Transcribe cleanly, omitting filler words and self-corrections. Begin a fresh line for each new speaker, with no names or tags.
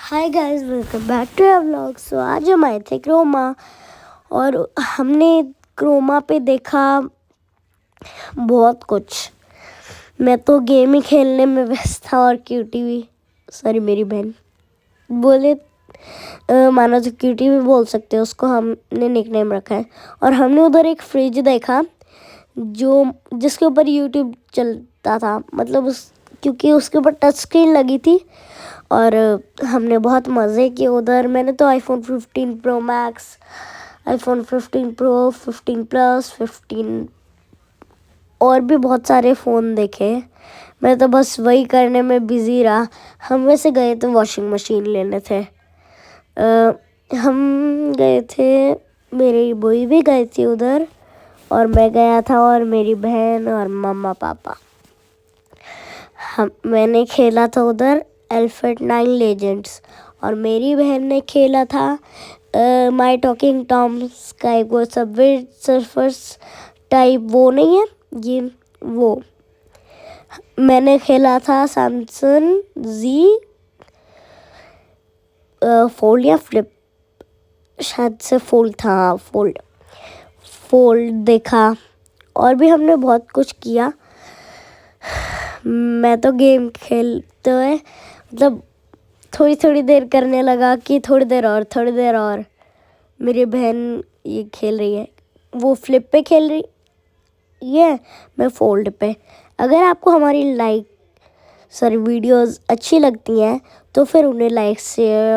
Hi guys, welcome back to our vlog. So आज हम आए थे क्रोमा और हमने क्रोमा पे देखा बहुत कुछ। मैं तो गेम ही खेलने में व्यस्त था और क्यूटी भी, सॉरी मेरी बहन बोले मानो तो क्यूटी भी बोल सकते हो उसको, हमने निकनेम रखा है। और हमने उधर एक फ्रिज देखा जिसके ऊपर यूट्यूब चलता था, मतलब क्योंकि उसके ऊपर टच स्क्रीन लगी थी। और हमने बहुत मज़े किए उधर। मैंने तो iPhone 15 pro max, iPhone 15 pro, 15 plus, 15 और भी बहुत सारे फ़ोन देखे। मैं तो बस वही करने में बिज़ी रहा। हम वैसे गए तो वॉशिंग मशीन लेने थे। हम गए थे, मेरी बुई भी गई थी उधर और मैं गया था और मेरी बहन और मम्मा पापा। मैंने खेला था उधर अल्फ्रेड 9 लेजेंड्स और मेरी बहन ने खेला था माई टॉकिंग टॉम्स का एक वो सबवे सर्फर्स टाइप, वो नहीं है ये, वो मैंने खेला था सैमसंग जी फोल्ड या फ्लिप, शायद से फोल्ड था, फोल्ड देखा। और भी हमने बहुत कुछ किया। मैं तो गेम खेलते हुए मतलब थोड़ी थोड़ी देर करने लगा कि थोड़ी देर और। मेरी बहन ये खेल रही है, वो फ्लिप पे खेल रही है, मैं फोल्ड पे। अगर आपको हमारी वीडियोस अच्छी लगती हैं तो फिर उन्हें लाइक शेयर